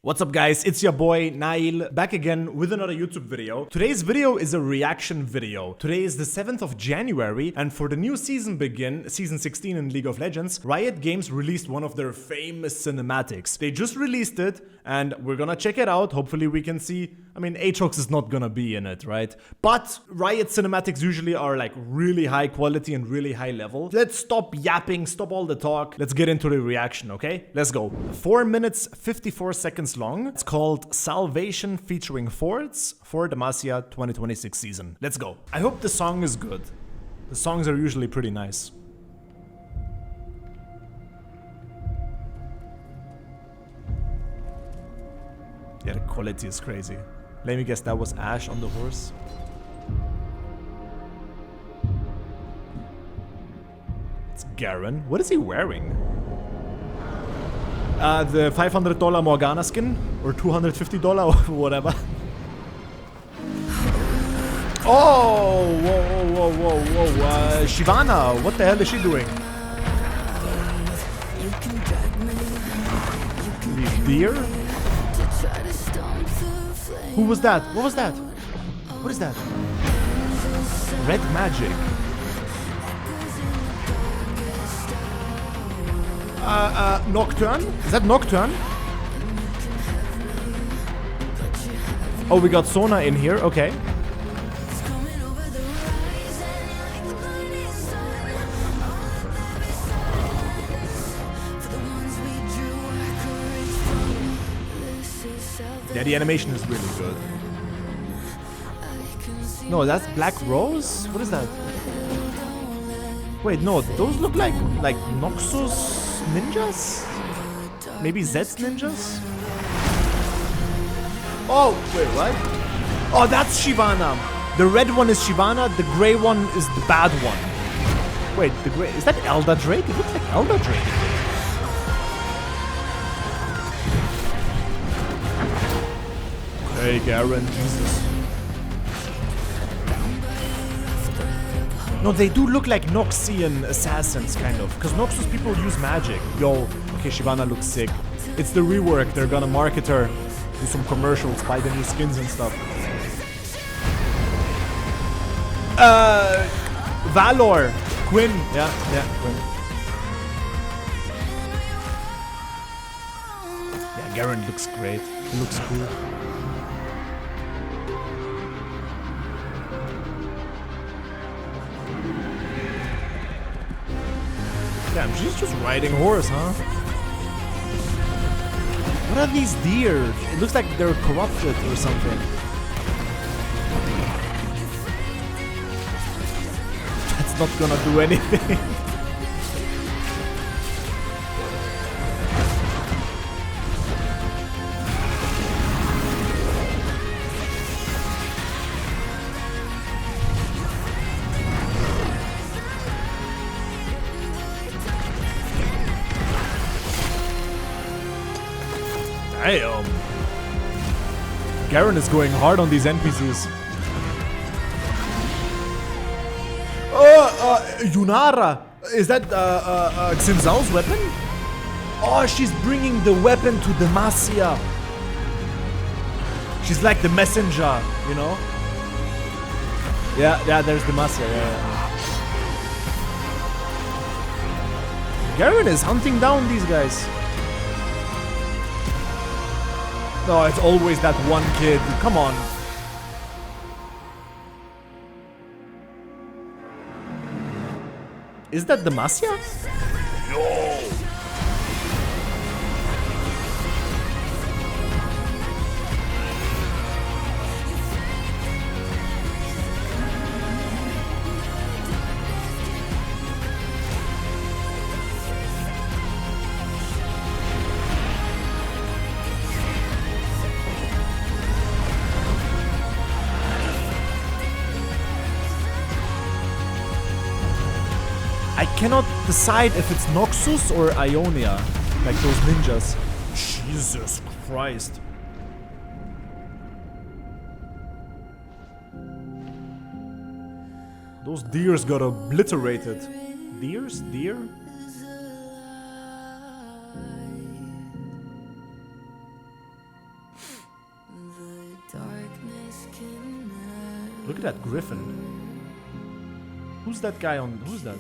What's up guys, it's your boy Naayil back again with another YouTube video. Today's video is a reaction video. Today is the 7th of January and for the new season season 16 in League of Legends, Riot Games released one of their famous cinematics. They just released it and we're gonna check it out. Hopefully we can see, Aatrox is not gonna be in it, right? But Riot cinematics usually are like really high quality and really high level. Let's stop yapping, stop all the talk. Let's get into the reaction, okay? Let's go. 4 minutes, 54 seconds long. It's called Salvation featuring Forts for the Demacia 2026 season. Let's go. I hope the song is good. The songs are usually pretty nice. Yeah, the quality is crazy. Let me guess, that was Ash on the horse. It's Garen. What is he wearing? The $500 Morgana skin? Or $250 or whatever. Oh! Whoa. Shyvana, what the hell is she doing? These deer? Who was that? What was that? What is that? Red magic. Nocturne? Is that Nocturne? Oh, we got Sona in here, okay. Yeah, the animation is really good. No, that's Black Rose? What is that? Wait, no, those look like Noxus ninjas? Maybe Zed's ninjas? Oh, wait, what? Oh, that's Shyvana. The red one is Shyvana, the gray one is the bad one. Wait, the gray, is that Elder Drake? It looks like Elder Drake. Hey, Garen, Jesus. No, they do look like Noxian assassins, kind of. Because Noxus people use magic. Yo, okay, Shyvana looks sick. It's the rework. They're gonna market her, do some commercials, buy the new skins and stuff. Valor. Quinn. Yeah, Quinn. Yeah, Garen looks great. He looks cool. Damn, she's just riding horse, huh? What are these deer? It looks like they're corrupted or something. That's not gonna do anything. Damn. Garen is going hard on these NPCs. Yunara! Is that Xin Zhao's weapon? Oh, she's bringing the weapon to Demacia. She's like the messenger, you know? Yeah, there's Demacia, yeah. Garen is hunting down these guys. No, it's always that one kid. Come on. Is that Demacia? Yo! I cannot decide if it's Noxus or Ionia, like those ninjas. Jesus Christ. Those deers got obliterated. Deers? Deer? Look at that griffin. Who's that guy on... Who's that?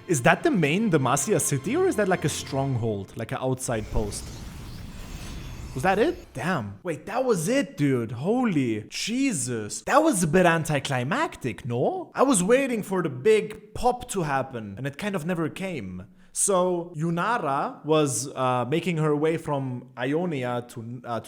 Is that the main Demacia city, or is that like a stronghold? Like an outside post? Was that it? Damn. Wait, that was it, dude. Holy Jesus. That was a bit anticlimactic, no? I was waiting for the big pop to happen, and it kind of never came. So Yunara was making her way from Ionia to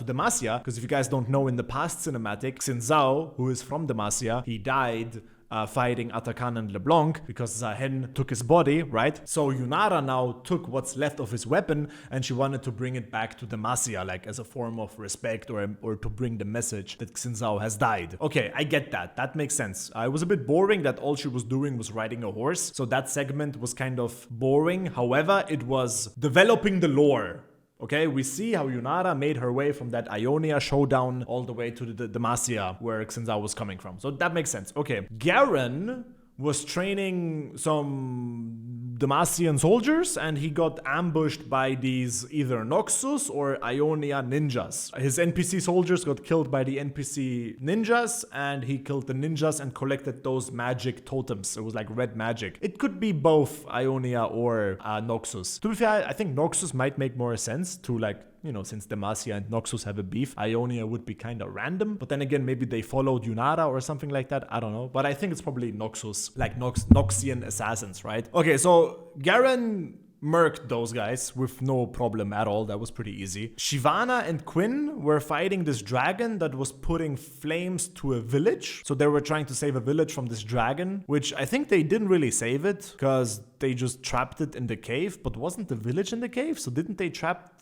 Demacia, because if you guys don't know, in the past cinematic, Xin Zhao, who is from Demacia, he died fighting Atakan and LeBlanc because Zahen took his body, right? So Yunara now took what's left of his weapon and she wanted to bring it back to Demacia, like as a form of respect or to bring the message that Xin Zhao has died. Okay, I get that. That makes sense. It was a bit boring that all she was doing was riding a horse. So that segment was kind of boring. However, it was developing the lore. Okay, we see how Yunara made her way from that Ionia showdown all the way to the Demacia where Xin Zhao was coming from. So that makes sense. Okay, Garen was training some Demacian soldiers and he got ambushed by these either Noxus or Ionia ninjas. His NPC soldiers got killed by the NPC ninjas and he killed the ninjas and collected those magic totems. It was like red magic. It could be both Ionia or Noxus. To be fair, I think Noxus might make more sense to like, you know, since Demacia and Noxus have a beef, Ionia would be kind of random. But then again, maybe they followed Yunara or something like that. I don't know. But I think it's probably Noxus, like Noxian assassins, right? Okay, so Garen murked those guys with no problem at all. That was pretty easy. Shyvana and Quinn were fighting this dragon that was putting flames to a village. So they were trying to save a village from this dragon, which I think they didn't really save it because they just trapped it in the cave. But wasn't the village in the cave? So didn't they trap...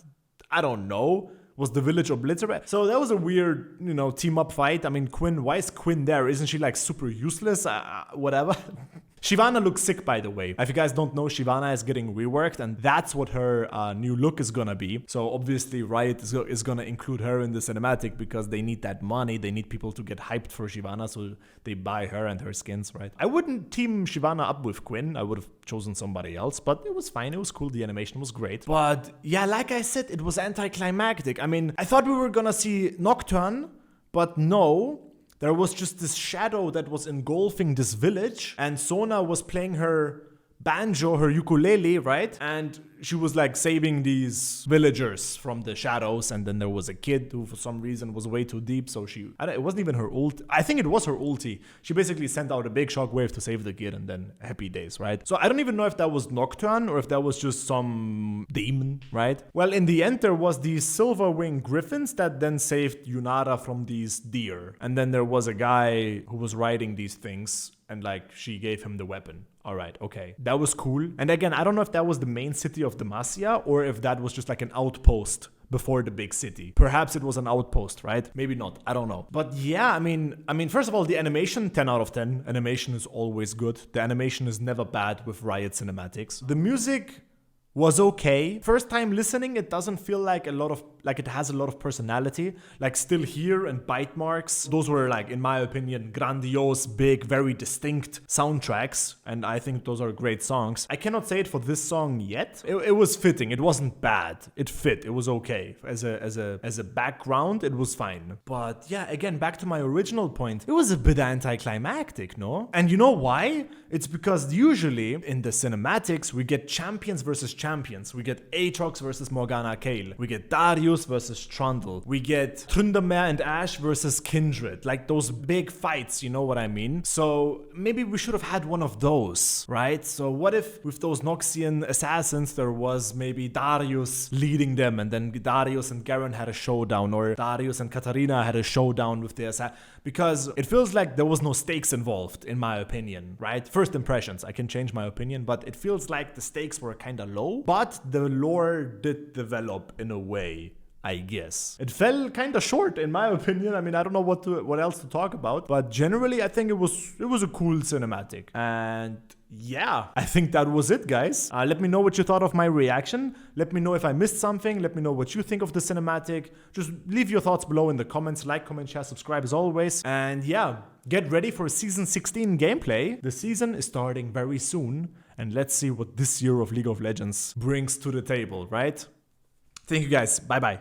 I don't know. Was the village obliterated? So that was a weird, you know, team up fight. I mean, Quinn, why is Quinn there? Isn't she like super useless? Whatever. Shyvana looks sick, by the way. If you guys don't know, Shyvana is getting reworked and that's what her new look is gonna be. So obviously Riot is gonna include her in the cinematic because they need that money. They need people to get hyped for Shyvana, so they buy her and her skins, right? I wouldn't team Shyvana up with Quinn. I would have chosen somebody else, but it was fine. It was cool. The animation was great. But yeah, like I said, it was anticlimactic. I mean, I thought we were gonna see Nocturne, but no. There was just this shadow that was engulfing this village and Sona was playing her banjo, her ukulele, right? And she was like saving these villagers from the shadows, and then there was a kid who for some reason was way too deep, so it wasn't even her ult. I think it was her ulti. She basically sent out a big shockwave to save the kid and then happy days, right? So I don't even know if that was Nocturne or if that was just some demon, right? Well, in the end, there was these silver winged griffins that then saved Yunara from these deer. And then there was a guy who was riding these things and like she gave him the weapon. All right, okay. That was cool. And again, I don't know if that was the main city of Demacia or if that was just like an outpost before the big city. Perhaps it was an outpost, right? Maybe not. I don't know. But yeah, I mean, first of all, the animation, 10 out of 10. Animation is always good. The animation is never bad with Riot cinematics. The music was okay. First time listening, it doesn't feel like it has a lot of personality. Like Still Here and Bite Marks, those were like, in my opinion, grandiose, big, very distinct soundtracks. And I think those are great songs. I cannot say it for this song yet. It was fitting. It wasn't bad. It fit. It was okay. As a background, it was fine. But yeah, again, back to my original point. It was a bit anticlimactic, no? And you know why? It's because usually in the cinematics, we get champions versus champions. We get Aatrox versus Morgana Kayle. We get Darius versus Trundle. We get Tryndamere and Ashe versus Kindred. Like those big fights, you know what I mean? So maybe we should have had one of those, right? So what if with those Noxian assassins, there was maybe Darius leading them and then Darius and Garen had a showdown, or Darius and Katarina had a showdown with the assassin? Because it feels like there was no stakes involved, in my opinion, right? First impressions, I can change my opinion, but it feels like the stakes were kind of low, but the lore did develop in a way, I guess. It fell kind of short, in my opinion. I mean, I don't know what else to talk about, but generally, I think it was a cool cinematic. And yeah, I think that was it, guys. Let me know what you thought of my reaction. Let me know if I missed something. Let me know what you think of the cinematic. Just leave your thoughts below in the comments. Like, comment, share, subscribe as always. And yeah, get ready for Season 16 gameplay. The season is starting very soon. And let's see what this year of League of Legends brings to the table, right? Thank you guys. Bye-bye.